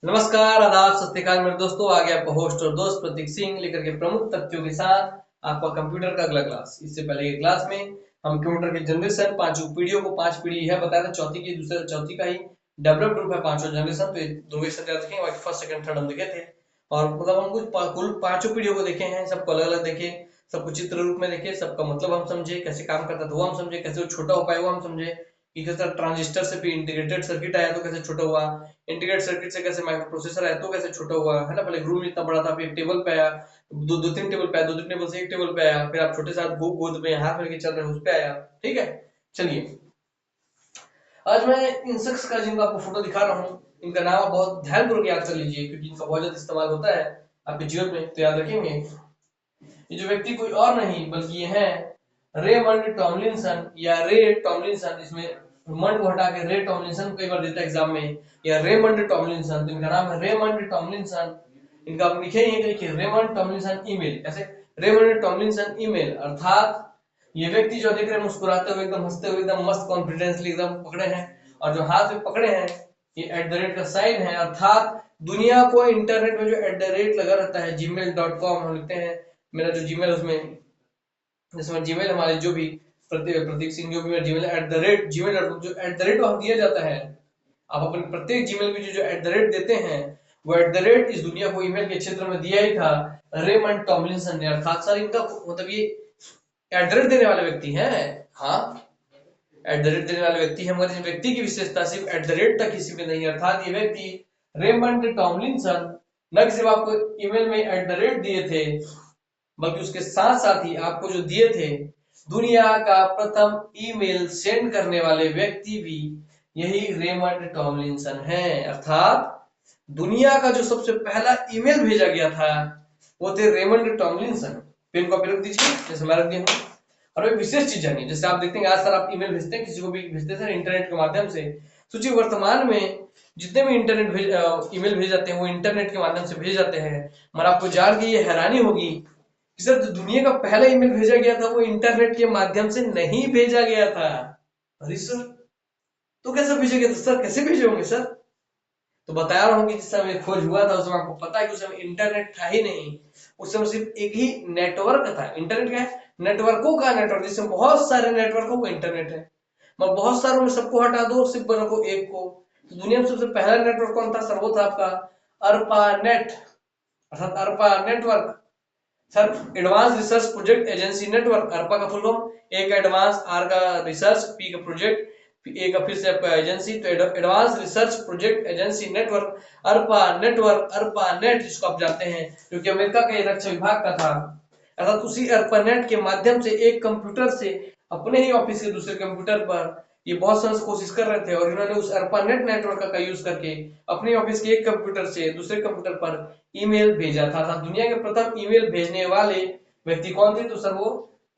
नमस्कार, आदाब, सत श्री अकाल मेरे दोस्तों। आ गया आपका होस्ट और दोस्त प्रतीक सिंह लेकर के प्रमुख तथ्यों के साथ आपका कंप्यूटर का अगला क्लास। इससे पहले के क्लास में हम कंप्यूटर की जनरेशन पांचों पीढ़ियों को 5 पीढ़ी यह बताया था, चौथी की दूसरे चौथी का ही डेवलप ग्रुप है पांचों जनरेशन। तो ये दो के साथ याद रखेंगे, बाकी फर्स्ट सेकंड थर्ड हम देखे थे। और मतलब हम कुछ कुल पांचों पीढ़ियों को देखे हैं, सबको अलग अलग देखे, सबको चित्र रूप में देखे, सबका मतलब हम समझे, कैसे काम करता था वो हम समझे, कैसे वो छोटा हो पाए वो हम समझे, कि किस तरह ट्रांजिस्टर से भी इंटीग्रेटेड सर्किट आया तो कैसे छोटा हुआ, इंटीग्रेटेड सर्किट से कैसे माइक्रो प्रोसेसर आया तो कैसे छोटा हुआ, है ना। पहले रूम इतना बड़ा था, फिर एक टेबल पे आया, दो तीन टेबल पे आया, दो तीन टेबल से एक टेबल पे आया, फिर आप छोटे से गोद में हाथ में लेके चल रहे हैं उस पे आया। ठीक है, चलिए आज मैं इन शख्स का जिनका आपको फोटो दिखा रहा हूँ, इनका नाम आप बहुत ध्यानपूर्वक याद कर लीजिए, क्योंकि इनका बहुत ज्यादा इस्तेमाल होता है आपके जीवन में, तो याद रखेंगे। ये जो व्यक्ति कोई और नहीं बल्कि ये है रेमंड टॉमलिंसन या रे टॉमलिंसन। इसमें मंड को हटा के रे टॉमलिंसन कई बार देता है एग्जाम में, या रेमंड टॉमलिंसन। तो इनका नाम है रेमंड टॉमलिंसन। इनका आप लिखे ही देखिए, रेमंड टॉमलिंसन ईमेल। कैसे? रेमंड टॉमलिंसन ईमेल, अर्थात ये व्यक्ति जो देख रहे हैं मुस्कुराते हुए, एकदम हंसते हुए, एकदम मस्त कॉन्फिडेंसली एकदम पकड़े हैं, और जो हाथ में पकड़े हैं ये एट द रेट का साइन है, अर्थात दुनिया को इंटरनेट में जो एट द रेट लगा रहता है gmail.com हम लिखते हैं। मेरा जो जीमेल उसमें, जिसमें जीमेल हमारे जो भी प्रतीक सिंह जो भी मेरा Gmail eight the rate gmail.com, जो एट द रेट वहां दिया जाता है, आप अपने प्रत्येक जीमेल में जो एट द रेट देते हैं, वो एट द रेट इस दुनिया को ईमेल के क्षेत्र में दिया ही था रेमंड टॉमलिंसन ने। अर्थात सर इनका मतलब ये एट द रेट देने वाले व्यक्ति हैं। हाँ, एट द रेट देने वाले व्यक्ति है, मगर इस व्यक्ति की विशेषता सिर्फ एट द रेट तक किसी में नहीं है। अर्थात ये व्यक्ति रेमंड टॉमलिंसन न सिर्फ आपको ईमेल में एट द रेट दिए थे, बल्कि उसके साथ साथ ही आपको जो दिए थे, दुनिया का प्रथम ईमेल सेंड करने वाले व्यक्ति भी यही रेमंड टॉमलिंसन है। अर्थात दुनिया का जो सबसे पहला ईमेल भेजा गया था वो थे रेमंड टॉमलिंसन। पेन कॉपी रख दीजिए, जैसे मैं रख दिया हूँ। और एक विशेष चीज जानिए, जैसे आप देखते हैं आज सर आप ईमेल भेजते हैं, किसी को भी भेजते हैं सर इंटरनेट के माध्यम से। सोचिए वर्तमान में जितने भी इंटरनेट ईमेल भेज जाते हैं वो इंटरनेट के माध्यम से भेज जाते हैं। मगर आपको जान के ये हैरानी होगी कि सर जो दुनिया का पहला ईमेल भेजा गया था वो इंटरनेट के माध्यम से नहीं भेजा गया था। अरे सर, तो कैसे भेजा गया था सर, कैसे भेजे होंगे सर? तो बता रहा हूँ कि जिस समय खोज हुआ था उस समय आपको पता है कि उस समय इंटरनेट था ही नहीं। उस समय सिर्फ एक ही नेटवर्क था। इंटरनेट क्या है? नेटवर्कों का नेटवर्क, जिसमें बहुत सारे नेटवर्कों का इंटरनेट है। मैं बहुत सारों में सबको हटा दो, सिर्फ रखो एक को। तो दुनिया में सबसे पहला नेटवर्क कौन था सर? वो था आपका अर्पा नेट, अर्थात Arpa network. Sir advance research project agency network, Arpa का फुल फॉर्म। एक एडवांस, आर का रिसर्च, पी का प्रोजेक्ट, ए का फिर से आपका एजेंसी, तो advance research project agency network, Arpa network, Arpa net जिसको आप जानते हैं, जो कि अमेरिका के रक्षा विभाग का था। अर्थात उसी अर्पा नेट के माध्यम से एक कंप्यूटर से अपने ही ऑफिस के दूसरे कंप्यूटर पर ये बहुत समय से कोशिश कर रहे थे, और इन्होंने उस अर्पानेट नेटवर्क का यूज करके अपने ऑफिस के एक कंप्यूटर से दूसरे कंप्यूटर पर ईमेल भेजा था। दुनिया के प्रथम ईमेल भेजने वाले व्यक्ति कौन थे? तो सर वो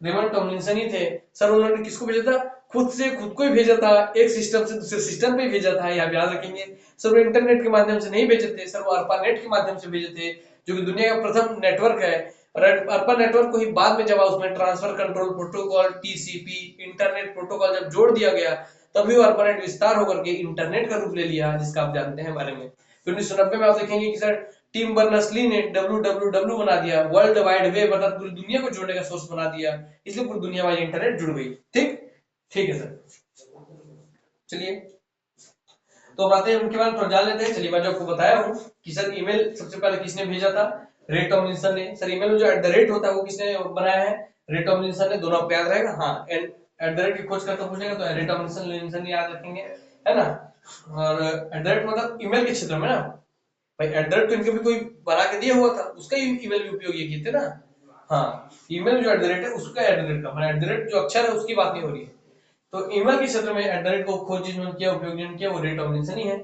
रेमंड टॉमलिंसन ही थे। सर उन्होंने किसको भेजा था? खुद से खुद को ही भेजा था, एक सिस्टम से दूसरे सिस्टम पे भेजा था। आप याद रखेंगे, सर वो इंटरनेट के माध्यम से नहीं भेजे थे, सर वो अर्पानेट के माध्यम से भेजे थे, जो कि दुनिया का प्रथम नेटवर्क है। और अर्पा नेटवर्क को ही बाद में जब उसमें transfer control protocol TCP internet protocol जब जोड़ दिया गया, तभी वो अर्पानेट विस्तार होकर के इंटरनेट का रूप ले लिया, जिसका आप जानते हैं बारे में। 1990 में आप देखेंगे कि सर टिम बर्नर्स-ली ने डब्ल्यूडब्ल्यूडब्ल्यू बना दिया, वर्ल्ड वाइड वेब, अर्थात पूरी दुनिया को जोड़ने का सोर्स बना दिया, इसलिए पूरी दुनिया वाली इंटरनेट जुड़ गई। ठीक ठीक है सर, चलिए तो अब आते हैं उनके बारे में थोड़ा जान लेते हैं। चलिए मैं जो आपको बताया हूँ कि सर ईमेल सबसे पहले किसने भेजा था? रे टॉमलिंसन ने। सर ईमेल में जो एट द रेट होता है वो किसने बनाया है? रे टॉमलिंसन ने। दोनों आपको याद रहेगा। हाँ, एट द रेट की खोज करके पूछेगा तो रे टॉमलिंसन याद रखेंगे, है ना। और एट द रेट मतलब ईमेल के क्षेत्र में ना भाई, एट द रेट तो इनके भी कोई बना के दिया हुआ था, उसका ईमेल भी उपयोग ये किए थे ना। हाँ, ईमेल जो एट द रेट है उसका एट द रेट का, एट द रेट जो अक्षर है उसकी बात नहीं हो रही है। तो ईमेल के क्षेत्र में एट द रेट को खोज जिन्होंने किया, उपयोग जिन्होंने किया, वो रे टॉमलिंसन ही है।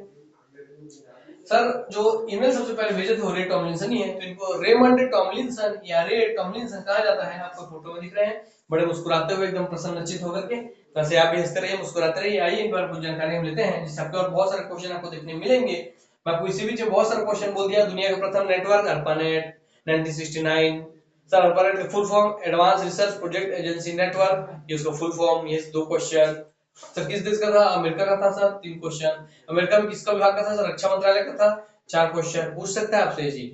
सर जो ईमेल सबसे पहले भेजे थे वो रे टॉमलिंसन ही है, तो इनको रेमंड टॉमलिंसन या रे टॉमलिंसन कहा जाता है। आपको फोटो में दिख रहे हैं, बड़े मुस्कुराते हुए, एकदम प्रसन्नचित होकर के। वैसे आप भी हंसते रहिए, मुस्कुराते रहिए। आइए एक बार कुछ जानकारी हम लेते हैं, जिससे आपके और बहुत सारे क्वेश्चन आपको देखने मिलेंगे। मैं आपको इसी बीच बहुत सारे क्वेश्चन बोल दिया। दुनिया का प्रथम नेटवर्क अर्पानेट 1969। सर अर्पानेट का full form advance research project agency network, ये उसका फुल फॉर्म। ये 2 क्वेश्चन। सर किस देश का था? अमेरिका का था सर। 3 क्वेश्चन। अमेरिका में किसका विभाग का था सर? रक्षा मंत्रालय का था। 4 क्वेश्चन पूछ सकता है आपसे जी।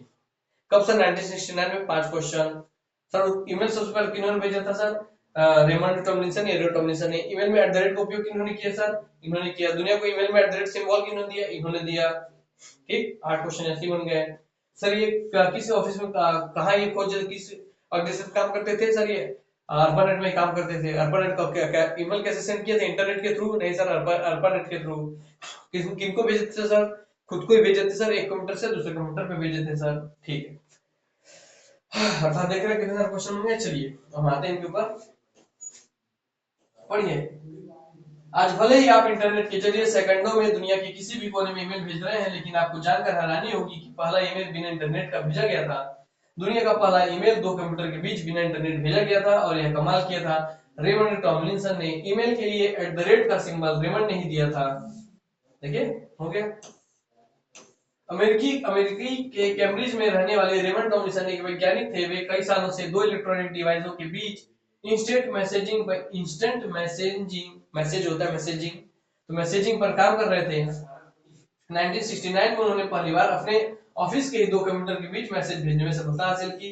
कब सर? 1969 में 5 क्वेश्चन। सर ईमेल सबसे पहले किन्होंने भेजा था sir? Raymond Tomlinson, Eric Tomlinson ने। ईमेल में एट द रेट का उपयोग किन्होंने किया सर? इन्होंने किया। दुनिया को ईमेल में एट द रेट सिंबल किन्होंने दिया? इन्होंने दिया। ठीक, 8 क्वेश्चन ऐसे ही बन गए। सर ये किस ऑफिस में कहाँ ये खोज किस ऑर्गेनाइजेशन में काम करते थे सर? ये अर्पानेट में काम करते थे। अर्पानेट का क्या ईमेल कैसे सेंड किए थे? इंटरनेट के थ्रू? नहीं सर, अर्पानेट के थ्रू। किनको भेजे थे सर? खुद को ही भेजे थे सर, एक कंप्यूटर से दूसरे कंप्यूटर पे भेजे थे सर। ठीक है, अर्थात देख रहे हैं कितने सारे क्वेश्चन होंगे। चलिए हम आते हैं इनके ऊपर, पढ़िए। आज भले ही आप इंटरनेट के जरिए सेकंडों में दुनिया के किसी भी कोने में ईमेल भेज रहे हैं, लेकिन आपको जानकर हैरानी होगी कि पहला ईमेल बिना इंटरनेट का भेजा गया था। दुनिया का पहला ईमेल 2 कंप्यूटर के बीच बिना इंटरनेट भेजा गया था, और यह कमाल किया था, रेमंड टॉमलिंसन ने ईमेल के लिए एट द रेट का सिंबल रेमंड ने ही दिया था। देखिए, हो गया। अमेरिकी के कैम्ब्रिज में रहने वाले रेमंड टॉमलिंसन एक वैज्ञानिक थे। वे कई सालों से 2 इलेक्ट्रॉनिक डिवाइसों के बीच इंस्टेंट मैसेजिंग मैसेज होता है मैसेजिंग, तो मैसेजिंग पर काम कर रहे थे। 1969 में उन्होंने पहली बार अपने ऑफिस के 2 कंप्यूटर के बीच मैसेज भेजने में सफलता हासिल की।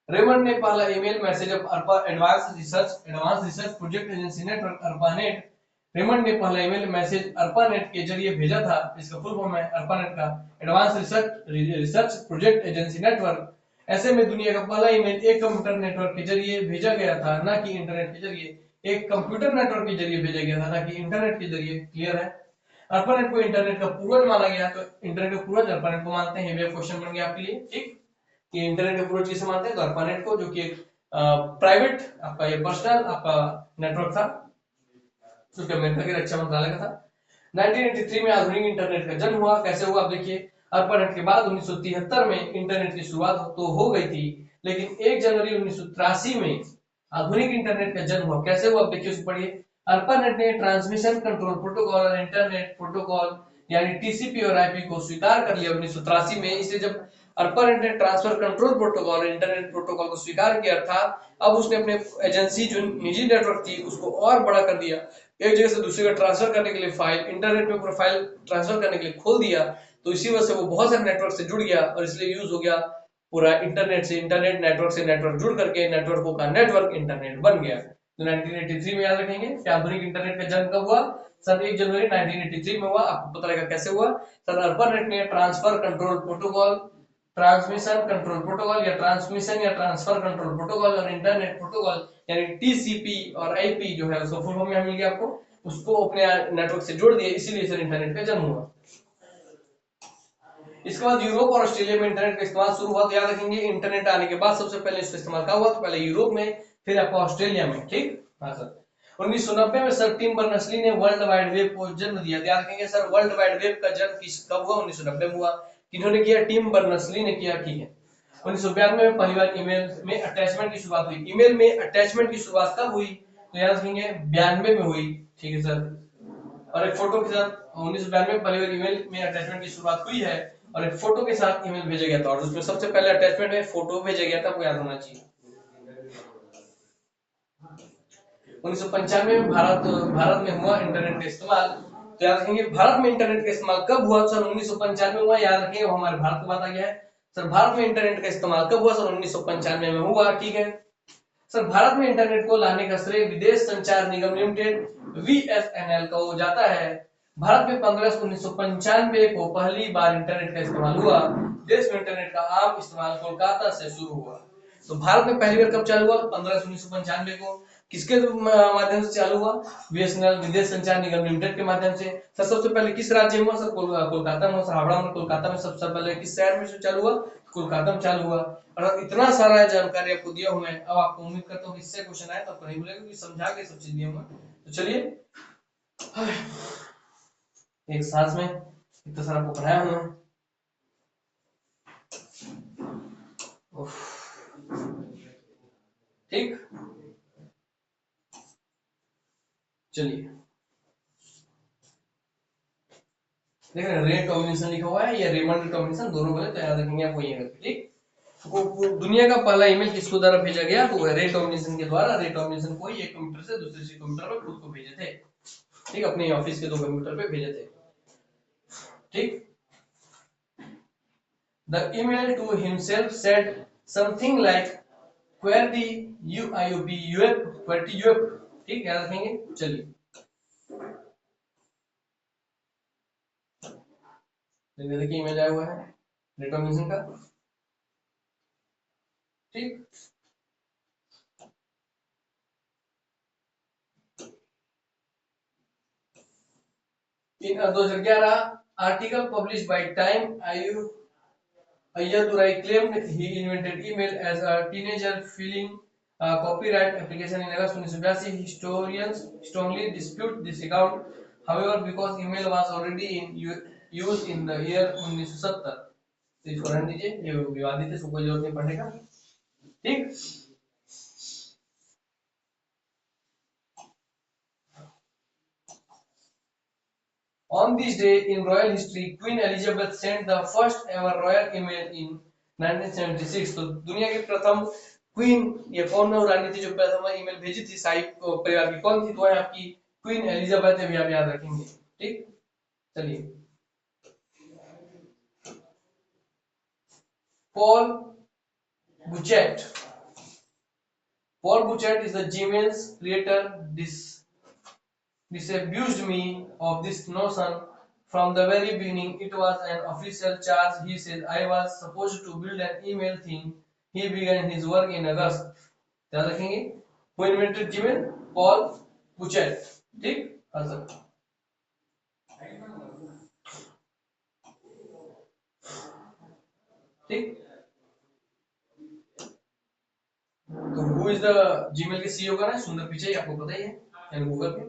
रेमंड ने पहला email message advance research project agency network ARPANET Raymond ने पहला ईमेल मैसेज अर्पानेट के जरिए भेजा था। इसका फुल फॉर्म है अर्पानेट का, advance research project agency network. ऐसे में दुनिया का पहला ईमेल एक कंप्यूटर नेटवर्क के जरिए भेजा गया था, ना कि इंटरनेट के जरिए। एक कंप्यूटर नेटवर्क के जरिए भेजा गया था, ना कि इंटरनेट के जरिए। क्लियर है? अर्पानेट को इंटरनेट का पूर्वज माना गया, तो इंटरनेट का पूर्वज अर्पानेट को मानते हैं। ये क्वेश्चन बन गया आपके लिए। ठीक, कि इंटरनेट का पूर्वज किसे मानते हैं? तो अर्पानेट को, जो कि प्राइवेट आपका ये पर्सनल आपका नेटवर्क था, जो कि अमेरिका के रक्षा मंत्रालय का था। 1983 में आधुनिक इंटरनेट का जन्म हुआ। कैसे हुआ आप देखिए। अर्पानेट के बाद 1973 में इंटरनेट की शुरुआत तो हो गई थी, लेकिन 1 जनवरी 1983 में आधुनिक इंटरनेट का जन्म हुआ। कैसे हुआ आप देखिए, उसको पढ़िए। अर्पानेट ने ट्रांसमिशन कंट्रोल प्रोटोकॉल और इंटरनेट प्रोटोकॉल यानी टीसीपी और आईपी को स्वीकार कर लिया 1983 में। इसलिए जब अर्पानेट ने ट्रांसफर कंट्रोल प्रोटोकॉल और इंटरनेट प्रोटोकॉल को स्वीकार किया था, अब उसने अपने एजेंसी जो निजी नेटवर्क थी उसको और बड़ा कर दिया। एक जगह से दूसरी जगह ट्रांसफर करने के लिए फाइल इंटरनेट पे प्रोफाइल ट्रांसफर करने के लिए खोल दिया, तो इसी वजह से वो बहुत सारे नेटवर्क से जुड़ गया, और इसलिए यूज हो गया पूरा इंटरनेट से इंटरनेट, नेटवर्क से नेटवर्क जुड़ करके नेटवर्कों का नेटवर्क इंटरनेट बन गया। तो 1983 में याद रखेंगे कि आधुनिक इंटरनेट का जन्म कब हुआ? सर 1 जनवरी 1983 में हुआ। आपको पता रहेगा कैसे हुआ। सर अर्पानेट ने transfer control protocol, transmission control protocol या ट्रांसमिशन या ट्रांसफर कंट्रोल प्रोटोकॉल और इंटरनेट प्रोटोकॉल यानी टीसीपी और आईपी जो है उसको फुल फॉर्म में मिल गया आपको, उसको अपने नेटवर्क से जोड़ दिया, इसीलिए सर इंटरनेट का जन्म हुआ। इसके बाद यूरोप और ऑस्ट्रेलिया में इंटरनेट का इस्तेमाल शुरू हुआ। तो याद रखेंगे इंटरनेट आने के बाद सबसे पहले इसका इस्तेमाल कहाँ हुआ? तो पहले यूरोप में, फिर आपका ऑस्ट्रेलिया में। ठीक, हाँ सर। 1990 में सर टिम बर्नर्स-ली ने वर्ल्ड वाइड वेब को जन्म दिया। ध्यान रखेंगे सर, वर्ल्ड वाइड वेब का जन्म कब हुआ? 1990 में हुआ। किन्होंने किया? टिम बर्नर्स-ली ने किया। ठीक है। 1992 में पहली बार ईमेल में अटैचमेंट की शुरुआत हुई। ईमेल में अटैचमेंट की शुरुआत कब हुई? तो याद रखेंगे 92 में हुई। ठीक है सर। और एक फोटो के साथ 1992 में पहली बार ईमेल में अटैचमेंट की शुरुआत हुई है, और एक फोटो के साथ ईमेल भेजा गया था, और उसमें सबसे पहले अटैचमेंट में फोटो भेजा गया था, आपको याद होना चाहिए। 1995 में भारत में हुआ इंटरनेट का इस्तेमाल। तो याद रखेंगे भारत में इंटरनेट का इस्तेमाल कब हुआ? सर 1995 में हुआ। याद रखेंगे वो हमारे भारत की बात आ गया है। सर भारत में इंटरनेट का इस्तेमाल कब हुआ? सर 1995 में हुआ। ठीक है सर। भारत में इंटरनेट को लाने का श्रेय विदेश संचार निगम लिमिटेड VSNL को जाता है। भारत में 15 अगस्त 1995 को पहली बार इंटरनेट का इस्तेमाल हुआ। देश में इंटरनेट का आम इस्तेमाल कोलकाता से शुरू हुआ। तो भारत में पहली बार कब चालू हुआ? 15 अगस्त 1995 को। किसके माध्यम से चालू हुआ? BSNL विदेश संचार निगम लिमिटेड के माध्यम से। सर सबसे पहले किस राज्य में हुआ? सर कोलकाता में। सर हावड़ा में, कोलकाता में सबसे पहले किस शहर में से चालू हुआ? कोलकाता में चालू हुआ। और इतना सारा जानकारी आपको दिया हूं मैं, अब आपको उम्मीद करता हूँ इससे क्वेश्चन आए तो आपको नहीं मिलेगा, क्योंकि समझा के सब चीज दिया हूं। तो चलिए एक सांस में इतना सारा आपको पढ़ाया हूं। ठीक, चलिए देख रहे हैं रे टॉमलिंसन लिखा हुआ है या रेमंड टॉमलिंसन, दोनों बोले तो याद रखेंगे आपको ये। ठीक, दुनिया का पहला ईमेल किसको द्वारा भेजा गया? तो रे टॉमलिंसन के द्वारा। रे टॉमलिंसन को एक कंप्यूटर से दूसरे कंप्यूटर पर खुद को भेजे थे। ठीक, अपने ऑफिस के 2 कंप्यूटर पे भेजे थे। ठीक, The email to himself said something like query UIOP UF query UF। ठीक, याद रखेंगे। चलिए देखिए ईमेल आया हुआ है रिकमेंडेशन का। ठीक, in 2011 article published by Time Ayyadurai claimed he invented email as a teenager filing a copyright application in August 1982. Historians strongly dispute this account, however, because email was already in use in the year 1970। तो इसको रहने दीजिए, ये विवादित है, इसको कोई जरूरत नहीं पढ़ने का। ठीक, on this day in royal history, Queen Elizabeth sent the first ever royal email in 1976। तो दुनिया की प्रथम क्वीन या कौन रानी थी जो प्रथम ईमेल भेजी थी शाही परिवार की, कौन थी? तो है आपकी क्वीन एलिजाबेथ, है भी आप याद रखेंगे। ठीक, चलिए Paul बुचेट। Paul Buchet is the Gmail's creator. Disabused me of this notion from the very beginning. It was an official charge. He said I was supposed to build an email thing. He began his work in August। याद रखेंगे, who invented Gmail? Paul Buchet। ठीक, answer. ठीक, तो who is the Gmail के CEO का ना? सुंदर पिचाई, आपको पता ही है, यानी गूगल पे।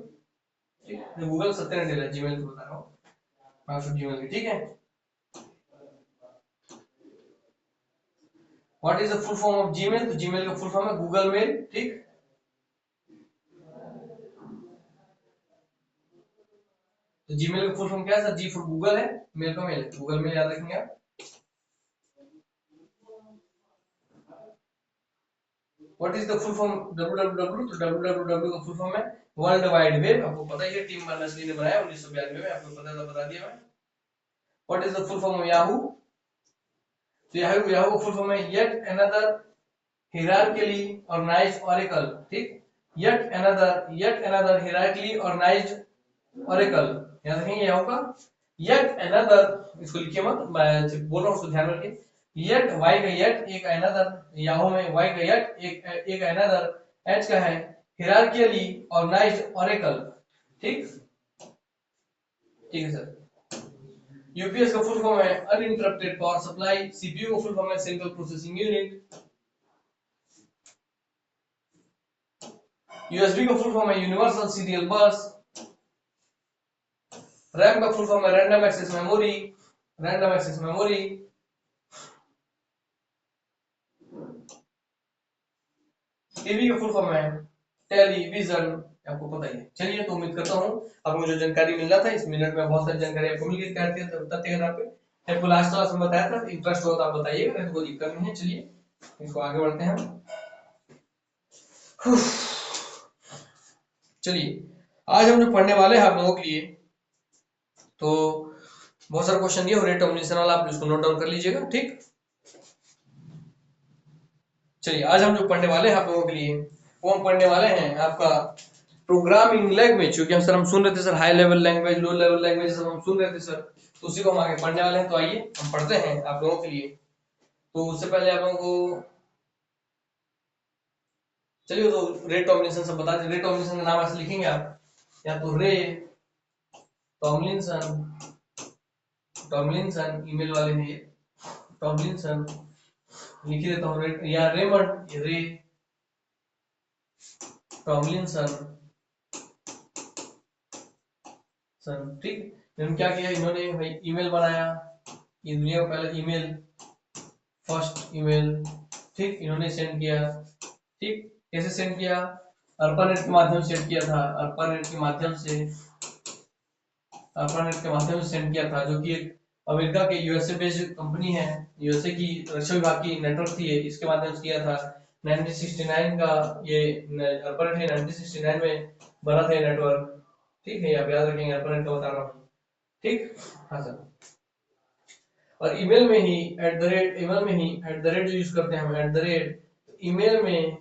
ठीक, गूगल सत्य ने दिला, जीमेल को बता रहा हूँ, जीमेल की। ठीक है, what is the full form of Gmail? तो जीमेल का फुल फॉर्म है गूगल मेल। ठीक, तो जीमेल का फुल फॉर्म क्या है सर? जी फॉर गूगल है, मेल का मेल, गूगल मेल, याद रखेंगे आप। What is the full form www? तो www का फुल फॉर्म है वर्ल्ड वाइड वेब। आपको पता ही है, टिम बर्नर्स-ली ने बनाया 1992 में, आपको पता था, बता दिया मैं। What is the full form of Yahoo? तो याहू का फुल फॉर्म है yet another hierarchically organized oracle। ठीक, yet another hierarchically organized oracle, याद रखेंगे याहू का। yet another, इसको लिखिए मत, मैं बोल रहा हूँ, उसको ध्यान में रखिए। yet y का yet, एक another, याहू में y का yet, एक another, h का है hierarchically organized oracle। ठीक, ठीक है सर। यूपीएस का फुल फॉर्म है अनइंटरप्टेड पावर सप्लाई। सीपीयू का फुल फॉर्म है सेंट्रल प्रोसेसिंग यूनिट। यूएसबी का फुल फॉर्म है यूनिवर्सल सीरियल बस। रैम का फुल फॉर्म है random access memory, random access memory. TV का फुल फॉर्म है टेलीविजन, आपको पता ही है। चलिए, तो उम्मीद करता हूँ आपको जो जानकारी मिल रहा था इस मिनट में, बहुत सारी जानकारी आपको मिल गई तथ्य के पे। आपको लास्ट क्लास में बताया था, इंटरेस्ट हो तो आप बताइएगा, नहीं तो कोई दिक्कत नहीं है। चलिए, इसको आगे बढ़ते हैं। चलिए, आज हम जो पढ़ने वाले हैं आप लोगों के लिए, तो बहुत सारा क्वेश्चन दिया, रेट ऑमिनेशन वाला, आप इसको नोट डाउन कर लीजिएगा। ठीक, चलिए, आज हम जो पढ़ने वाले हैं आप लोगों के लिए, वो हम पढ़ने वाले हैं आपका प्रोग्रामिंग लैंग्वेज। क्योंकि हम सुन रहे थे सर हाई लेवल लैंग्वेज, लो लेवल लैंग्वेज सब हम सुन रहे थे सर, तो उसी को हम आगे पढ़ने वाले हैं। तो आइए हम पढ़ते हैं आप लोगों के लिए। तो उससे पहले आप लोगों को, चलिए, तो रे टॉमलिंसन सब बता दें। रे टॉमलिंसन का नाम ऐसे लिखेंगे आप, या तो रे टॉमलिंसन, टॉमलिंसन ईमेल वाले हैं ये, टॉमलिंसन लिख देता हूँ, या रेमंड, रे टॉमलिंसन सन। ठीक, इन्होंने क्या किया, इन्होंने भाई ईमेल बनाया, दुनिया का पहला ईमेल, फर्स्ट ईमेल। ठीक, इन्होंने सेंड किया। ठीक, कैसे सेंड किया? अर्पानेट के माध्यम से सेंड किया था, अर्पानेट के माध्यम से, अर्पानेट के माध्यम से सेंड किया था, जो कि एक अमेरिका के यूएसए बेस्ड कंपनी है, यूएसए की रक्षा विभाग की नेटवर्क थी, इसके माध्यम से किया था। 1969 का ये अर्पानेट है, 1969 में बना था ये नेटवर्क। ठीक है, आप याद रखेंगे, अर्पानेट का बता रहा हूँ। ठीक, हाँ सर। और ईमेल में ही एट द रेट जो यूज करते हैं हम, एट द रेट, ईमेल में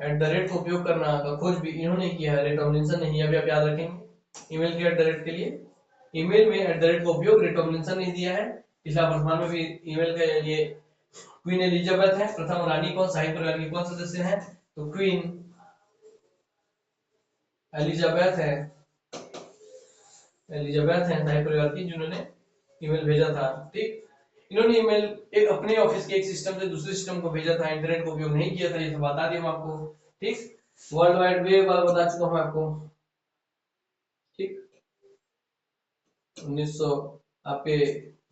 एट द रेट का उपयोग करना का खोज भी इन्होंने किया है, रे टॉमलिंसन ने ही। अभी आप याद रखेंगे ईमेल के एट द रेट के लिए, ईमेल में एट द रेट का उपयोग रे टॉमलिंसन ने दिया है। पिछला वर्तमान में भी ईमेल का ये क्वीन एलिजाबेथ है, प्रथम रानी कौन, शाही परिवार की कौन सदस्य है, तो क्वीन एलिजाबेथ है, शाही परिवार की, जिन्होंने ईमेल भेजा था। ठीक, इन्होंने ईमेल एक अपने ऑफिस के एक सिस्टम से दूसरे सिस्टम को भेजा था, इंटरनेट का उपयोग नहीं किया था, ये सब बता दिया हम आपको। ठीक, वर्ल्ड वाइड वेब वाला बता चुका हूं आपको। ठीक, 1900 आपके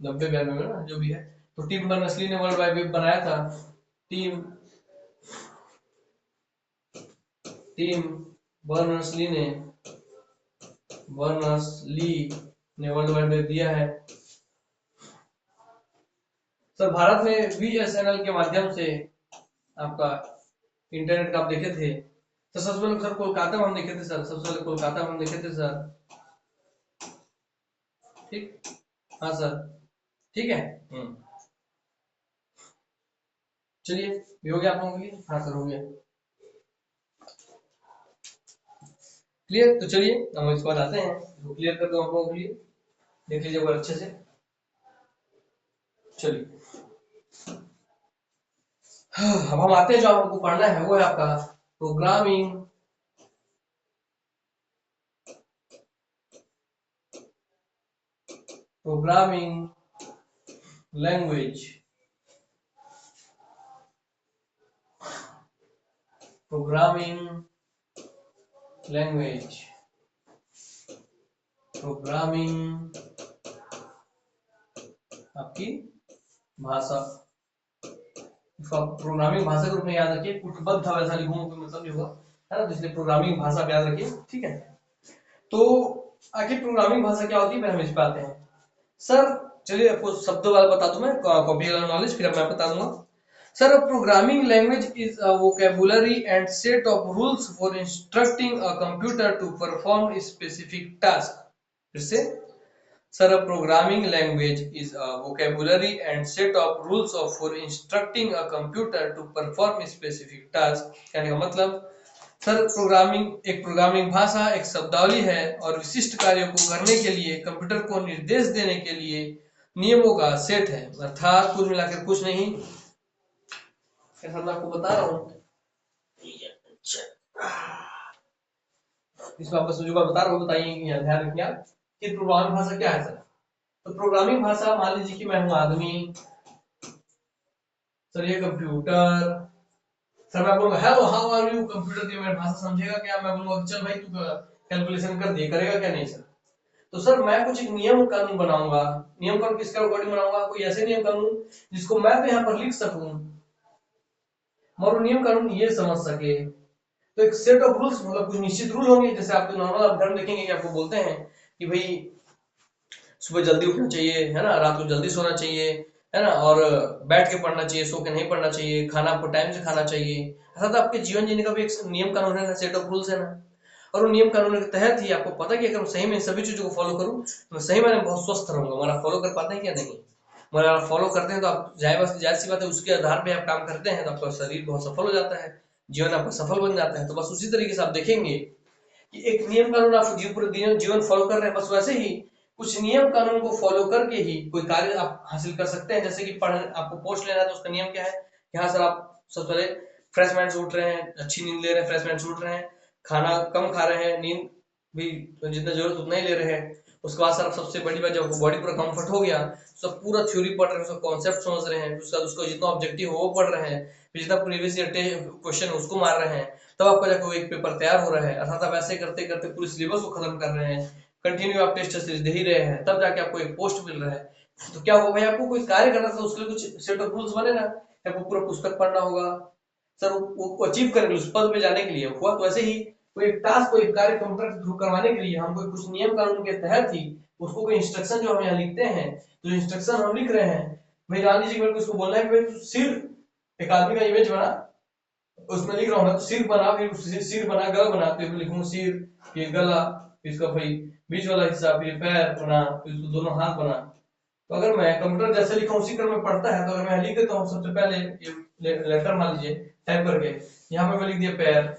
90-92 में ना, जो भी है। तो टिम बर्नर्स-ली ने वर्ल्ड वाइड वेब बनाया था। टिम बर्नर्स-ली ने वर्ल्ड वाइड वेब दिया है। सर भारत में बीएसएनएल के माध्यम से आपका इंटरनेट का आप देखे थे, तो सबसे पहले सर कोलकाता में हम देखे थे सर, सबसे पहले कोलकाता में हम देखे थे सर। ठीक, हाँ सर, ठीक है। चलिए, ये हो गया आप लोगों के लिए? हाँ सर, हो गया, क्लियर। तो चलिए हम इसके बाद आते हैं, तो क्लियर कर दो आप लोगों के लिए, देख लीजिए एक बार अच्छे से। चलिए अब हम आते हैं, जो आपको पढ़ना है वो है आपका प्रोग्रामिंग लैंग्वेज। आपकी भाषा, इसको प्रोग्रामिंग भाषा के रूप में याद रखिए, कुटबद्ध था वैसा लिखूंगा कोई मतलब नहीं होगा, है ना, तो इसलिए प्रोग्रामिंग भाषा याद रखिए। ठीक है, तो आखिर प्रोग्रामिंग भाषा क्या होती है, पहले हम इस पे आते हैं। सर चलिए आपको शब्दों वाला बता दूं मैं, कॉपी वाला नॉलेज, फिर मैं बता दूंगा। Sir programming language is a vocabulary and set of rules for instructing a computer to perform specific task. फिर से sir, a programming language is a vocabulary and set of rules for instructing a computer to perform specific task। कहने का मतलब sir, एक programming भाषा एक शब्दावली है और विशिष्ट कार्यों को करने के लिए कंप्यूटर को निर्देश देने के लिए नियमों का सेट है। अर्थात कुल मिलाकर कुछ नहीं, ऐसा मैं आपको बता रहा हूँ, इसमें आप बस जो बता रहा हूँ बताइए, ध्यान रखिए आप कि प्रोग्रामिंग भाषा क्या है सर। तो प्रोग्रामिंग भाषा, मान लीजिए कि मैं हूं आदमी, सर ये कंप्यूटर, सर मैं बोलूंगा hello how are you, computer की मेरी भाषा समझेगा क्या? मैं बोलूंगा चल भाई तू कैलकुलेशन कर दे, करेगा क्या? नहीं सर। तो सर मैं कुछ एक नियम कानून बनाऊंगा, नियम कानून किसके अकॉर्डिंग बनाऊंगा? कोई ऐसे नियम कानून जिसको मैं तो यहाँ पर लिख सकूं और नियम कानून ये समझ सके। तो एक सेट ऑफ रूल्स, मतलब कुछ निश्चित रूल होंगे, जैसे आपको नॉर्मल आप घर में देखेंगे कि आपको बोलते हैं कि भाई सुबह जल्दी उठना चाहिए, है ना, रात को जल्दी सोना चाहिए, है ना, और बैठ के पढ़ना चाहिए, सो के नहीं पढ़ना चाहिए, खाना आपको टाइम से खाना चाहिए। ऐसा तो आपके जीवन जीने का भी एक नियम कानून है ना, सेट ऑफ रूल्स है ना। और उन नियम कानून के तहत ही आपको पता कि अगर मैं सही में सभी चीजों को फॉलो करूं तो मैं सही में बहुत स्वस्थ रहूंगा। हमारा फॉलो कर पाते हैं क्या? नहीं। हमारा फॉलो करते हैं तो आप जाहिर सी बात है, उसके आधार पे आप काम करते हैं तो आपका शरीर बहुत सफल हो जाता है, जीवन आपका सफल बन जाता है। तो बस उसी तरीके से आप देखेंगे कि एक नियम कानून आप पूरे जीवन फॉलो कर रहे हैं, बस वैसे ही कुछ नियम कानून को फॉलो करके ही कोई कार्य आप हासिल कर सकते हैं। जैसे कि आपको पोस्ट लेना है तो उसका नियम क्या है कि हाँ सर, आप सबसे पहले फ्रेश माइंड से उठ रहे हैं, अच्छी नींद ले रहे हैं, फ्रेश माइंड से उठ रहे हैं, खाना कम खा रहे हैं, नींद भी जितना जरूरत उतना ही ले रहे हैं। उसके बाद सर सबसे बड़ी बात, जब बॉडी पूरा कंफर्ट हो गया, सब पूरा थ्योरी पढ़ रहे हैं, उसका कॉन्सेप्ट समझ रहे हैं, उसका उसको जितना ऑब्जेक्टिव हो वो पढ़ रहे हैं, फिर जितना प्रीवियस ईयर क्वेश्चन है उसको मार रहे हैं, तब आपका जाकर वो एक पेपर तैयार हो रहा है। अर्थात आप ऐसे करते करते पूरे सिलेबस को खत्म कर रहे हैं, कंटिन्यू आप टेस्ट सीरीज दे ही रहे हैं, तब जाके आपको एक पोस्ट मिल रहा है। तो क्या होगा भाई, आपको कोई कार्य करना था, उसके लिए कुछ सेट ऑफ रूल्स बने ना, आपको पूरा पुस्तक पढ़ना होगा सर, वो अचीव करने के लिए, उस पद पे जाने के लिए हुआ। तो ऐसे ही कोई एक टास्क, कोई कार्य कंप्यूटर के थ्रू करवाने के लिए हमको कुछ नियम कानून के तहत ही उसको कोई इंस्ट्रक्शन जो हम यहाँ लिखते हैं, तो इंस्ट्रक्शन हम लिख रहे हैं भाई, मान लीजिए मेरे को इसको बोलना है कि भाई सिर, एक आदमी का इमेज बना, उसमें लिख रहा हूँ ना, तो सिर बना, फिर सिर बना, गला बना, तो लिखूंगा सिर, फिर गला, फिर इसका भाई बीच वाला हिस्सा, फिर पैर बना, फिर दोनों हाथ बना, तो अगर मैं कंप्यूटर जैसे लिखा उसी क्रम में पढ़ता है, तो अगर मैं लिख देता हूँ सबसे पहले ये लेटर मान लीजिए टाइप करके, यहाँ पे मैं लिख दिया पैर,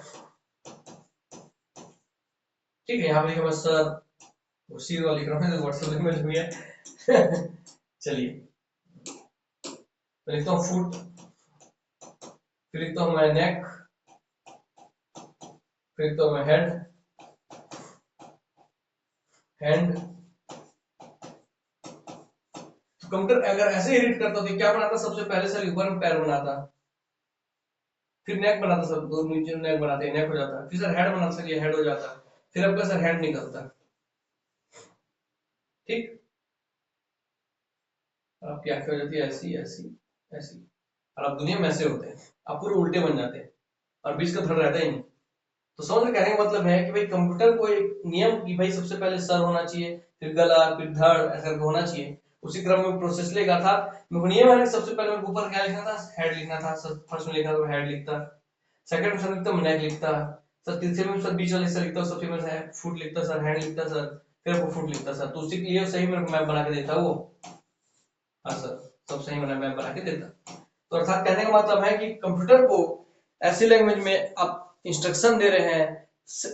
ठीक है, यहाँ पे लिखा मैं सर, वो सी वाला लिख रहा हूँ, व्हाट्सएप लैंग्वेज हो गया। चलिए, तो लिखता हूँ फुट, फिर लिखता हूँ मैं नेक, फिर लिखता हूँ मैं हेड, हैंड। तो कंप्यूटर अगर ऐसे ही रीड करता तो क्या बनाता, सबसे पहले सर ऊपर में पैर बनाता, फिर नेक बनाता, सर दो नीचे नेक बनाते, नेक हो जाता, फिर सर हेड बनाता, सर ये हेड हो जाता, फिर आपका सर हेड निकलता, ठीक। आपकी आंखें हो जाती है ऐसी ऐसी ऐसी, और आप दुनिया में ऐसे होते हैं, आप पूरे उल्टे बन जाते हैं, और बीच का धड़ रहता ही नहीं। तो समझ में कहने का मतलब है कि भाई कंप्यूटर को एक नियम कि भाई सबसे पहले सर होना चाहिए, फिर गला, फिर धड़, ऐसा करके होना चाहिए, उसी क्रम में प्रोसेस लेगा था। नियम है कि सबसे पहले मेरे को ऊपर क्या लिखना था, हेड लिखना था, सर फर्स्ट में लिखा था हेड लिखता, सेकंड में सर लिखता नेक लिखता, सर तीसरे में सर बीच वाले सर लिखता, सबसे में सर फुट लिखता, सर हैंड लिखता सर, फिर वो फुट लिखता सर, तो उसी के लिए सही मेरे को मैप बना के देता वो। हाँ सर, सब सही मैंने मैप बना के देता। तो अर्थात कहने का मतलब है कि कंप्यूटर को ऐसी लैंग्वेज में आप इंस्ट्रक्शन दे रहे हैं,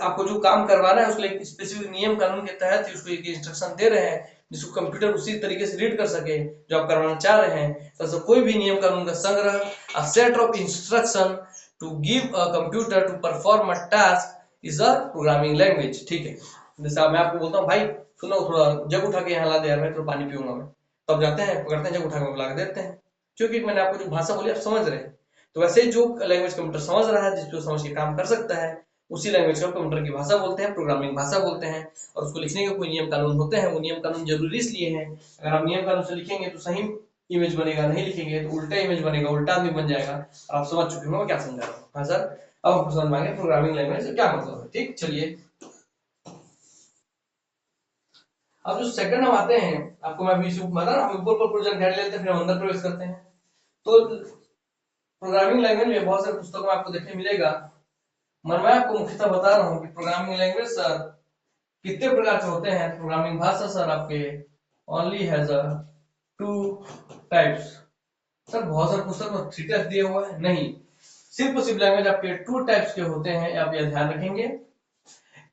आपको जो काम करवाना है उसके लिए स्पेसिफिक नियम कानून के तहत ही उसको एक इंस्ट्रक्शन दे रहे हैं, जिसको कंप्यूटर उसी तरीके से रीड कर सके जो आप करवाना चाह रहे हैं। तो कोई भी नियम कानून का संग्रह, a set of instruction to give a computer to perform a task is a programming language, ठीक है। जैसे मैं आपको बोलता हूँ भाई सुनो, थोड़ा जग उठा के यहाँ ला दे यार, मैं थोड़ा पानी पीऊंगा मैं, तब जाते हैं पकड़ते हैं, जग उठा के बुला के देते हैं, क्योंकि मैंने आपको जो भाषा बोली आप समझ रहे हैं। तो वैसे ही जो लैंग्वेज कंप्यूटर समझ रहा है, जिसको समझ के काम कर सकता है, उसी लैंग्वेज को कंप्यूटर की भाषा बोलते हैं, प्रोग्रामिंग भाषा बोलते हैं। और उसको लिखने के कोई नियम कानून होते हैं, वो नियम कानून जरूरी इसलिए हैं, अगर आप नियम कानून से लिखेंगे तो सही इमेज बनेगा, नहीं लिखेंगे तो उल्टा इमेज बनेगा, उल्टा आदमी बन जाएगा। और आप समझ चुके हो क्या समझा रहा हूँ। हाँ सर, अब आपको समझ में आ गया प्रोग्रामिंग लैंग्वेज क्या मतलब है, ठीक। चलिए, अब जो सेकंड हम आते हैं, आपको मैं अभी बता रहा हूँ, ऊपर ऊपर जानकारी लेते हैं, फिर हम अंदर प्रवेश करते हैं। तो प्रोग्रामिंग लैंग्वेज में बहुत सारे पुस्तकों में आपको देखने मिलेगा, मगर मैं आपको मुख्यतः बता रहा हूँ कि प्रोग्रामिंग लैंग्वेज सर कितने प्रकार के होते हैं। प्रोग्रामिंग भाषा सर आपके only has a two types. Sir बहुत सारे पुस्तक में थ्री टाइप्स दिए हुए हैं, नहीं, सिर्फ लैंग्वेज आपके टू टाइप्स के होते हैं, आप यह ध्यान रखेंगे।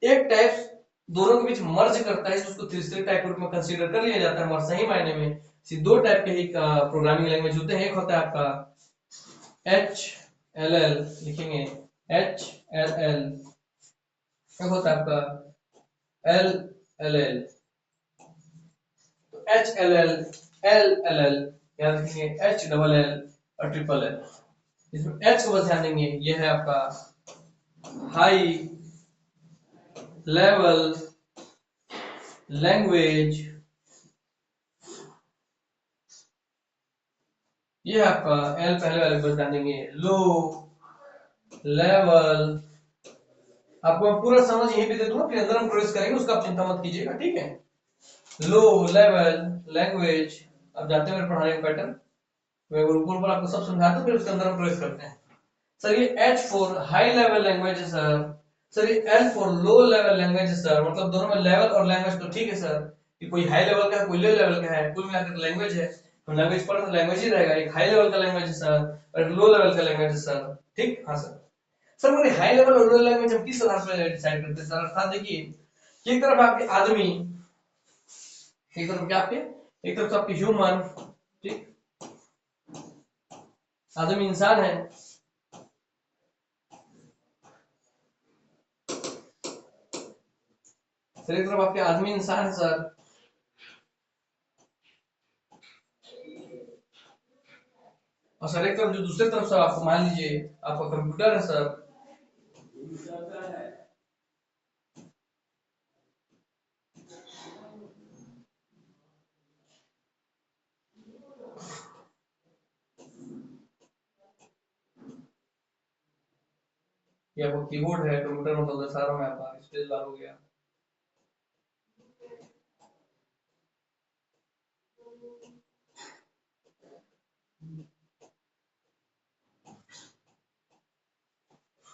एक टाइप दोनों के बीच मर्ज करता है, जिसको तीसरे टाइप के रूप में कंसीडर कर लिया जाता है, और सही मायने में सिर्फ दो टाइप के ही प्रोग्रामिंग लैंग्वेज होते हैं। एक होता है आपका एच एल एल, लिखेंगे एच एल एल, एक होता है आपका एल एल एल। तो H L L, L L L, याद रखेंगे एच डबल एल और ट्रिपल एल। इसमें एच को बस ध्यान देंगे, ये है आपका हाई लेवल लैंग्वेज, ये आपका एल पहले वाले को ध्यान देंगे लो लेवल। आपको मैं पूरा समझ यहीं पे दे दूंगा, फिर अंदर हम प्रवेश करेंगे, उसका आप चिंता मत कीजिएगा, ठीक है। लो लेवल लैंग्वेज, अब जाते हैं मेरे पढ़ाने का पैटर्न, मैं ऊपर ऊपर आपको सब समझाता हूँ, फिर उसके अंदर हम प्रवेश करते हैं। सर ये H for high level language है सर, सर ये L for low level language है सर, मतलब दोनों में लेवल और लैंग्वेज तो ठीक है सर, कि कोई हाई लेवल का है कोई लो लेवल का है, कुल मिलाकर लैंग्वेज है, तो लैंग्वेज पढ़ो तो लैंग्वेज ही रहेगा, एक हाई लेवल का लैंग्वेज है सर और एक लो लेवल का लैंग्वेज है सर, ठीक। हाँ सर, सर मेरे हाई लेवल और लो लैंग्वेज हम किस आधार पर डिसाइड करते हैं सर, अर्थात देखिए, एक तरफ आपके आदमी, एक तरफ क्या आपके, एक तरफ आपके ह्यूमन, ठीक, आदमी इंसान है, सर एक तरफ आपके आदमी इंसान है सर, और सर एक तरफ जो दूसरे तरफ सर आपको मान लीजिए आपका कंप्यूटर है सर, ये आपका कीबोर्ड है, कंप्यूटर मतलब दर्शा रहा हूँ मैं, आपका स्पेस बार हो गया,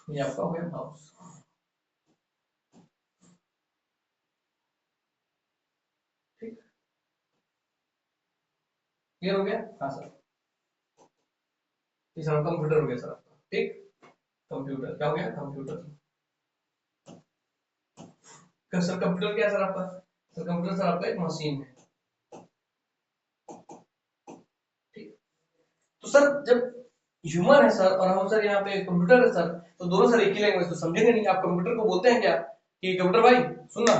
ये आपका हो गया माउस, ठीक। क्लियर हो गया? हाँ सर, तीसरा कंप्यूटर हो गया सर आपका, ठीक। कंप्यूटर क्या हो गया? कंप्यूटर। सर कंप्यूटर क्या है सर आपका? सर कंप्यूटर सर आपका एक मशीन है, ठीक। तो सर जब ह्यूमन है सर और हम सर यहाँ पे कंप्यूटर है सर, तो दोनों सर एक ही लैंग्वेज तो समझेंगे नहीं। आप कंप्यूटर को बोलते हैं क्या कि कंप्यूटर भाई सुनना,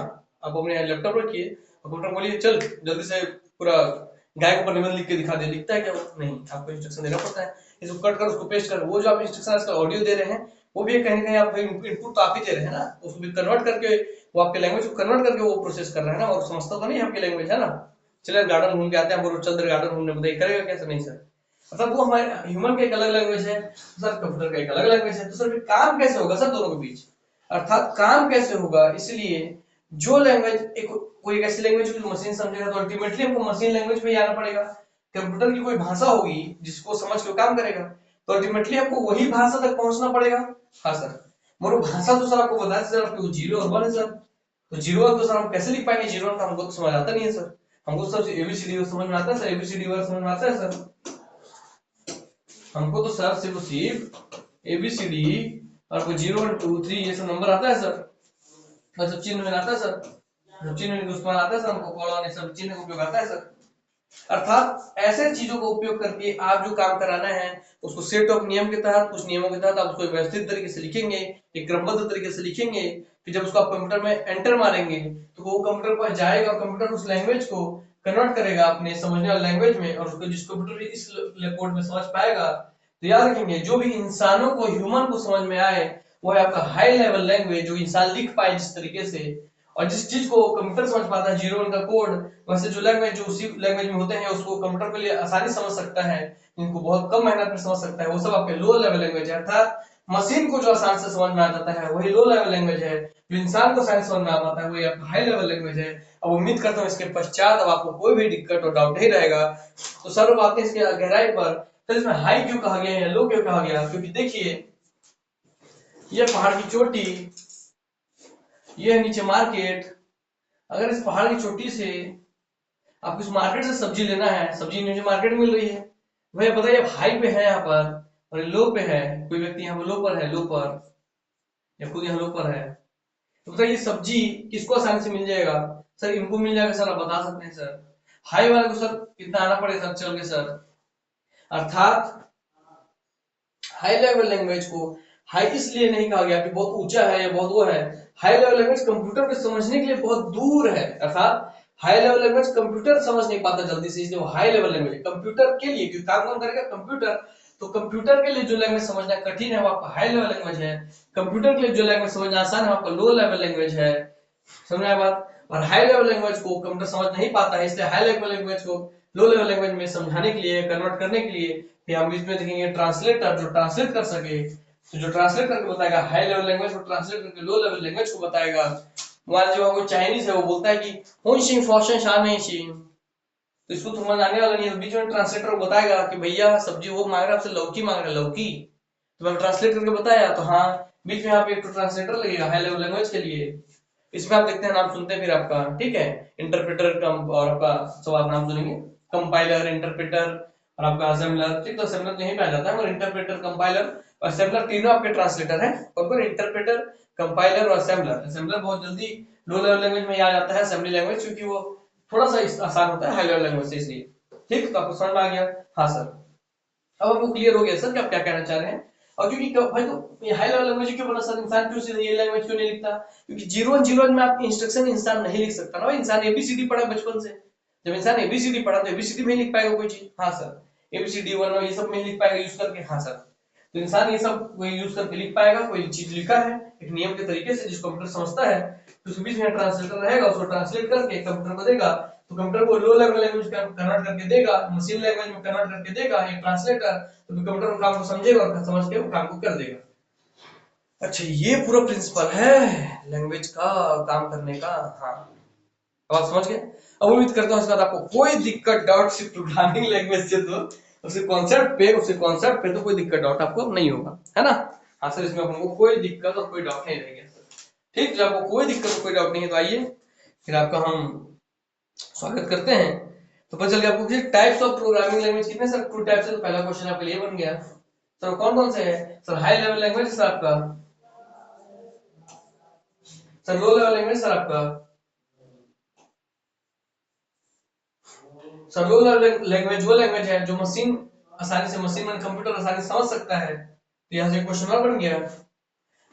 आप अपने लैपटॉप रखिए, कंप्यूटर बोलिए चल जल्दी से पूरा गाय के ऊपर निबंध लिख के दिखा दे, लिखता है क्या वो? नहीं, आपको इंस्ट्रक्शन देना पड़ता है, इसको कट कर उसको पेस्ट कर। वो जो आप इंस्ट्रक्शन आजकल ऑडियो दे रहे हैं, वो भी कहीं ना कहीं आप इनपुट तो आप ही दे रहे हैं ना, उसको भी कन्वर्ट करके वो आपके लैंग्वेज को कन्वर्ट करके वो प्रोसेस कर रहा है ना, और समझता तो नहीं आपकी लैंग्वेज है ना। चलिए गार्डन घूम के आते हैं, हम चल रहे गार्डन घूमने, बताइए करेगा कैसे? नहीं सर। मतलब वो हमारे ह्यूमन का एक अलग लैंग्वेज है सर, कंप्यूटर का एक अलग लैंग्वेज है, तो सर काम कैसे होगा सर दोनों के बीच? अर्थात काम कैसे होगा, इसलिए जो लैंग्वेज एक कोई ऐसी लैंग्वेज को मशीन समझेगा तो अल्टीमेटली हमको मशीन लैंग्वेज पे ही आना पड़ेगा। कंप्यूटर की कोई भाषा होगी जिसको समझ के काम करेगा, तो अल्टीमेटली आपको वही भाषा तक पहुंचना पड़ेगा। हाँ सर, मगर भाषा तो सर आपको बताया सर, आपको 0 और 1 है सर, तो 0 1 तो सर हम कैसे लिख पाएंगे? 0 1 का हमको तो समझ आता नहीं है सर, हमको तो सर एबीसीडी समझ में आता है सर, एबीसीडी वर्ड समझ में आता है सर, हमको तो सर सिर्फ एबीसीडी और कोई 0 1 2 3 ये सब नंबर आता है सर, और सब चिन्ह में आता है सर, सब चिन्ह में दुश्मन आता है सर, हमको कॉलन सब चिन्ह का उपयोग आता है सर। अर्थात ऐसे चीजों का उपयोग करके आप जो काम कराना है उसको सेट ऑफ नियम के तहत, कुछ नियमों के तहत आप उसको व्यवस्थित तरीके से लिखेंगे, एक क्रमबद्ध तरीके से लिखेंगे, फिर जब उसको आप कंप्यूटर में एंटर मारेंगे तो वो कंप्यूटर पर जाएगा और कंप्यूटर उस लैंग्वेज को कन्वर्ट करेगा अपने समझने वाले लैंग्वेज में, और उसको जिस कंप्यूटर इस कोड में समझ पाएगा। तो याद रखेंगे जो भी इंसानों को, ह्यूमन को समझ में आए वो है आपका हाई लेवल लैंग्वेज, जो इंसान लिख पाए जिस तरीके से, और जिस चीज को कंप्यूटर समझ पाता है 0 1 का कोड, वैसे जो लैंग्वेज जो उसी लैंग्वेज में होते हैं उसको कंप्यूटर के लिए आसानी समझ सकता है, इनको बहुत कम मेहनत में समझ सकता है, वो सब आपके लो लेवल लैंग्वेज है। अर्थात मशीन को जो आसान से समझ में आ जाता है वही लो लेवल लैंग्वेज है, जो इंसान को आसानी से समझ में आ पाता है वही आपका हाई लेवल लैंग्वेज है। अब उम्मीद करता हूँ इसके पश्चात अब आपको कोई भी दिक्कत और डाउट नहीं रहेगा। तो सर्व आते हैं इसके गहराई पर, तो इसमें हाई क्यों कहा गया या लो क्यों कहा गया? क्योंकि देखिए ये पहाड़ की चोटी, ये है नीचे मार्केट, अगर इस पहाड़ की चोटी से आपको इस मार्केट से सब्जी लेना है, सब्जी नीचे मार्केट में मिल रही है, भैया बताइए हाई पे है यहाँ पर और लो पे है, कोई व्यक्ति यहाँ पर लो पर है, लो पर या खुद यहाँ लो पर है, तो बताइए सब्जी किसको आसानी से मिल जाएगा? सर इनको मिल जाएगा सर, आप बता सकते हैं सर। हाई वाले को सर कितना आना पड़ेगा सर चल के सर। अर्थात हाई लेवल लैंग्वेज को हाई इसलिए नहीं कहा गया कि बहुत ऊंचा है या बहुत वो है, हाई लेवल लैंग्वेज कंप्यूटर को समझने के लिए बहुत दूर है। अर्थात हाई लेवल लैंग्वेज कंप्यूटर समझ नहीं पाता जल्दी से, इसलिए वो हाई लेवल लैंग्वेज है कंप्यूटर के लिए, क्योंकि काम कौन करेगा? कंप्यूटर। तो कंप्यूटर के लिए जो लैंग्वेज समझना कठिन है वो आपका हाई लेवल लैंग्वेज है, कंप्यूटर के लिए जो लैंग्वेज समझना आसान है वो आपका लो लेवल लैंग्वेज है। समझ में आया बात? और हाई लेवल लैंग्वेज को कंप्यूटर समझ नहीं पाता है, इसलिए हाई लेवल लैंग्वेज को लो लेवल लैंग्वेज में समझाने के लिए, कन्वर्ट करने के लिए फिर हम इसमें देखेंगे ट्रांसलेटर, जो ट्रांसलेट कर सके, तो जो ट्रांसलेट करके बताएगा हाई लेवल लैंग्वेज को ट्रांसलेट करके लो लेवल लैंग्वेज को बताएगा। मान लीजिए कोई चाइनीज है, वो बोलता है कि होशिंग फॉशन शान शिंग, तो इसको तो समझ आने वाला नहीं है, बीच में ट्रांसलेटर बताएगा कि भैया सब्जी वो मांग रहा है, आपसे लौकी मांग रहा है, लौकी, तो मैं ट्रांसलेट करके बताया, तो हाँ बीच में यहाँ पे एक ट्रांसलेटर लगेगा हाई लेवल लैंग्वेज के लिए। इसमें आप देखते हैं नाम सुनते हैं फिर आपका, ठीक है, इंटरप्रेटर कम और आपका सब आप नाम सुनेंगे, कंपाइलर, इंटरप्रेटर और आपका असेंबलर, ठीक। तो असेंबलर तो यहीं पे आ जाता है, और इंटरप्रेटर, कंपाइलर और असेंबलर तीनों आपके ट्रांसलेटर हैं, और इंटरप्रेटर, कंपाइलर और असेंबलर। असेंबलर बहुत जल्दी लो लेवल लैंग्वेज में आ जाता है, असेंबली लैंग्वेज, क्योंकि वो थोड़ा सा आसान होता है हाई लेवल लैंग्वेज से, इसलिए। ठीक, तो आपको समझ में आ गया? हाँ सर, अब आपको क्लियर हो गया सर कि आप क्या कहना चाह रहे हैं। और क्योंकि भाई तो ये हाई लेवल लैंग्वेज क्यों बना सर, इंसान क्यों सीधे ये लैंग्वेज क्यों नहीं लिखता? क्योंकि 0 1 0 1 में आप इंस्ट्रक्शन इंसान नहीं लिख सकता ना भाई, इंसान एबीसीडी पढ़ा बचपन से, जब इंसान एबीसीडी पढ़ा तो एबीसीडी में लिख पाएगा कोई चीज? हाँ सर, एबीसीडी 1 ये सब में लिख पाएगा यूज करके? हाँ सर, तो इंसान ये सब कोई यूज करके लिख पाएगा, कोई चीज लिखा है एक नियम के तरीके से जिसको कंप्यूटर समझता है, तो उसके बीच में ट्रांसलेटर रहेगा, उसको ट्रांसलेट करके कंप्यूटर को देगा, तो कंप्यूटर को लो लेवल लैंग्वेज में कन्वर्ट करके देगा, मशीन लैंग्वेज में कन्वर्ट करके देगा ये ट्रांसलेटर, तो कंप्यूटर वो काम को समझेगा और समझ के वो काम को कर देगा। अच्छा, ये पूरा प्रिंसिपल है लैंग्वेज का काम करने का। हाँ, अब आप समझ गए। अब उम्मीद करता हूँ इसके बाद आपको कोई दिक्कत डाउट सिर्फ प्रोग्रामिंग लैंग्वेज से तो उसके कॉन्सेप्ट पे तो कोई दिक्कत डाउट आपको नहीं होगा, है ना? हाँ सर, इसमें आपको कोई दिक्कत और कोई डाउट नहीं रहेगा सर। ठीक, जब आपको कोई दिक्कत और कोई डाउट नहीं है तो आइए फिर आपका हम स्वागत करते हैं तो पता चल गया आपको कि टाइप्स ऑफ प्रोग्रामिंग लैंग्वेज कितने सर? 2 टाइप्स है। तो पहला क्वेश्चन आपके लिए बन गया सर। कौन कौन से है sir? High level language sir आपका, sir low level language sir आपका, सर लो लेवल लैंग्वेज वो लैंग्वेज है जो मशीन आसानी से, मशीन में कंप्यूटर आसानी से समझ सकता है। तो यहाँ से क्वेश्चन और बन गया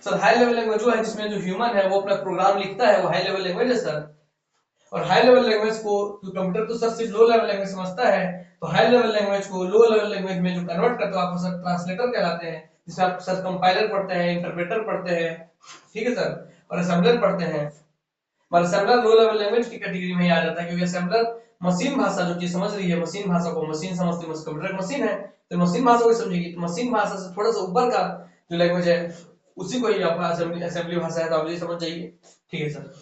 सर। हाई लेवल लैंग्वेज वो है जिसमें जो ह्यूमन है वो अपना प्रोग्राम लिखता है, वो हाई लेवल लैंग्वेज है सर। और हाई लेवल लैंग्वेज को जो कंप्यूटर तो सर सिर्फ लो लेवल लैंग्वेज समझता है, तो हाई लेवल लैंग्वेज को लो लेवल लैंग्वेज में जो कन्वर्ट करते हो आप सर ट्रांसलेटर कहलाते हैं, जिसमें आप सर कंपाइलर पढ़ते हैं, इंटरप्रेटर पढ़ते हैं, ठीक है सर, और असेंबलर पढ़ते हैं। और असेंबलर लो लेवल लैंग्वेज की कैटेगरी में ही आ जाता है, क्योंकि असेंबलर मशीन भाषा जो चीज समझ रही है, मशीन भाषा को मशीन समझती है, कंप्यूटर मशीन है तो मशीन भाषा को समझेगी। तो मशीन भाषा से थोड़ा सा ऊपर का जो लैंग्वेज है उसी को ही आपका असेंबली भाषा है, तो आप ये समझ जाइए, ठीक है सर।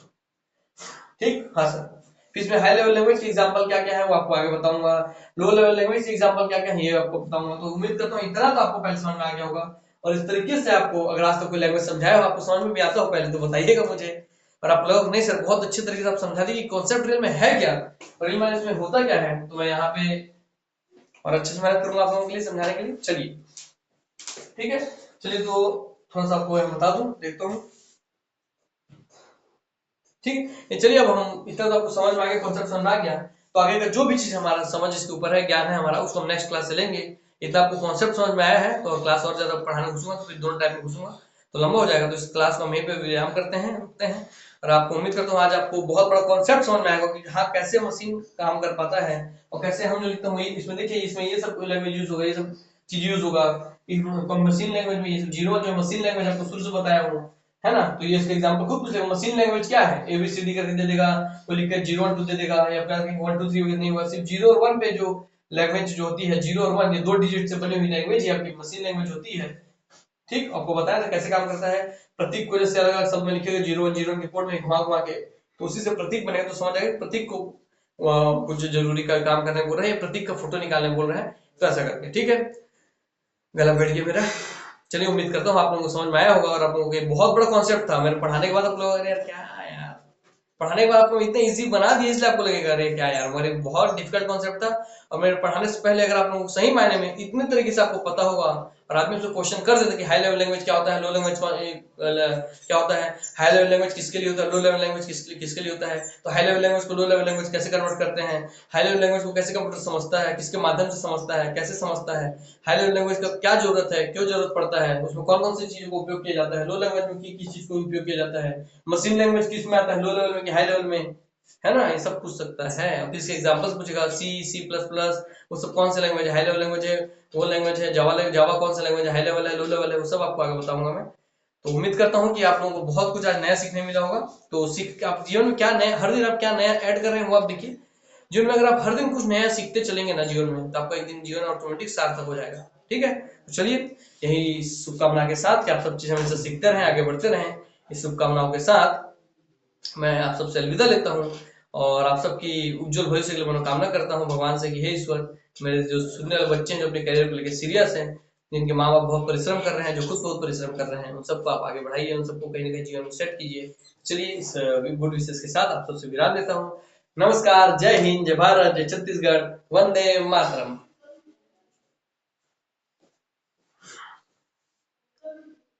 ठीक, हाँ सर। फिर इसमें हाई लेवल लैंग्वेज की एग्जांपल क्या क्या है वो आपको आगे बताऊंगा। लो लेवल लैंग्वेज की एग्जांपल क्या क्या है ये आपको बताऊंगा। तो उम्मीद करता हूँ इतना तो आपको पहले समझ में आ गया होगा। और इस तरीके से आपको अगर आज तक कोई लैंग्वेज समझाया हो, आपको समझ में भी आता हो पहले तो बताइएगा मुझे। और आप लोग नहीं सर बहुत अच्छे तरीके से आप समझा दी कि कॉन्सेप्ट रियल में है क्या और रियल में इसमें होता क्या है, तो मैं यहाँ पे और अच्छे से मेहनत करूंगा आप लोगों के लिए समझाने के लिए। चलिए ठीक है, चलिए तो थोड़ा सा आपको बता दूं, देखता हूँ। ठीक है, चलिए अब हम इतना तो आपको समझ में आ गया, कॉन्सेप्ट समझ में आ गया। तो आगे का जो भी चीज हमारा समझ इसके ऊपर है, ज्ञान है हमारा, उसको हम नेक्स्ट क्लास से लेंगे। इतना आपको कॉन्सेप्ट समझ में आया है तो क्लास और ज्यादा पढ़ाने घुसूंगा तो फिर दोनों टाइम में घुसूंगा तो लंबा हो जाएगा। तो इस क्लास को हम यहीं पे विराम करते हैं, रुकते हैं। और आपको उम्मीद करता हूँ आज आपको बहुत बड़ा कॉन्सेप्ट समझ में आएगा कि हाँ कैसे मशीन काम कर पाता है और कैसे हम जो लिखते हैं इसमें देखिए इसमें ये सब लैंग्वेज यूज होगा, ये सब चीज यूज होगा। मशीन लैंग्वेज में ये सब जीरो जो मशीन लैंग्वेज आपको शुरू से बताया हूँ, है ना। तो ये इसका एग्जांपल खुद पूछ लेगा मशीन लैंग्वेज क्या है, एबीसीडी करके दे देगा, कोई लिख के 0 1 2 दे देगा, या फिर 1 2 3 नहीं हुआ, सिर्फ 0 और 1 पे जो लैंग्वेज जो होती है 0 और 1 ये दो डिजिट से बनी हुई लैंग्वेज ये आपकी मशीन लैंग्वेज होती है। ठीक, आपको बताया था कैसे काम करता है। प्रतीक को जैसे अलग अलग शब्द में लिखेगा 0 1 0 के कोड में घुमा घुमा के, तो उसी से प्रतीक बनेगा तो समझ आएगा प्रतीक को कुछ जरूरी का काम करने बोल रहे हैं, प्रतीक का फोटो निकालने बोल रहे हैं, तो ऐसा करके। ठीक है, गला बैठ गया मेरा। चलिए उम्मीद करता हूँ आप लोगों को समझ में आया होगा और आप लोगों को बहुत बड़ा कॉन्सेप्ट था। मेरे पढ़ाने के बाद आप लोग यार क्या यार, पढ़ाने के बाद आपको इतना इजी बना दिया इसलिए आपको लगेगा अरे क्या यार, मेरे बहुत डिफिकल्ट कॉन्सेप्ट था। और मेरे पढ़ाने से पहले अगर आप लोगों को सही मायने में इतने तरीके से आपको पता होगा और आदमी से क्वेश्चन कर देते कि हाई लेवल लैंग्वेज क्या होता है, लो लैंग्वेज क्या होता है, हाई लेवल लैंग्वेज किसके लिए होता है, लो लेवल लैंग्वेज किसके लिए होता है, तो हाई लेवल लैंग्वेज को लो लेवल लैंग्वेज कैसे कन्वर्ट करते हैं, हाई लेवल लैंग्वेज को कैसे कंप्यूटर समझता है, किसके माध्यम से समझता है, कैसे समझता है, हाई लेवल लैंग्वेज का क्या जरूरत है, क्यों जरूरत पड़ता है, उसमें कौन कौन सी चीजों को उपयोग किया जाता है, लो लैंग्वेज में किस चीज को उपयोग किया जाता है, मशीन लैंग्वेज किस में आता है, लो लेवल में कि हाई लेवल में, है ना। ये सब पूछ सकता है। अब इसके एग्जांपल्स पूछेगा, सी सी प्लस प्लस वो सब कौन सा लैंग्वेज है, हाई लेवल लैंग्वेज है, वो लैंग्वेज है, जावा कौन सा लैंग्वेज है, हाई लेवल है, लो लेवल है, वो सब आपको आगे बताऊंगा मैं। तो उम्मीद करता हूँ कि आप लोगों को बहुत कुछ आज नया सीखने मिला होगा। तो सीख आप जीवन में क्या नया, हर दिन आप क्या नया ऐड कर रहे हैं वो आप देखिए। जीवन में अगर आप हर दिन कुछ नया सीखते चलेंगे ना जीवन में, तो आपका एक दिन जीवन ऑटोमेटिक सार्थक हो जाएगा। ठीक है, तो चलिए यही शुभकामना के साथ कि आप सब चीज हमेशा सीखते रहें, आगे बढ़ते रहें, इस शुभकामनाओं के साथ मैं आप सबसे अलविदा लेता हूँ और आप सबकी उज्जवल भविष्य के लिए मनोकामना करता हूँ भगवान से कि हे ईश्वर, मेरे जो सुनने वाले बच्चे हैं जो अपने करियर को लेकर सीरियस हैं, जिनके माँ बाप बहुत परिश्रम कर रहे हैं, जो खुद बहुत परिश्रम कर रहे हैं, उन सबको आप आगे बढ़ाइए, उन सबको कहीं ना कहीं जीवन में सेट कीजिए। चलिए इस गुड विशेष के साथ आप सबसे विराम देता हूँ। नमस्कार, जय हिंद, जय भारत, जय छत्तीसगढ़, वंदे मातरम।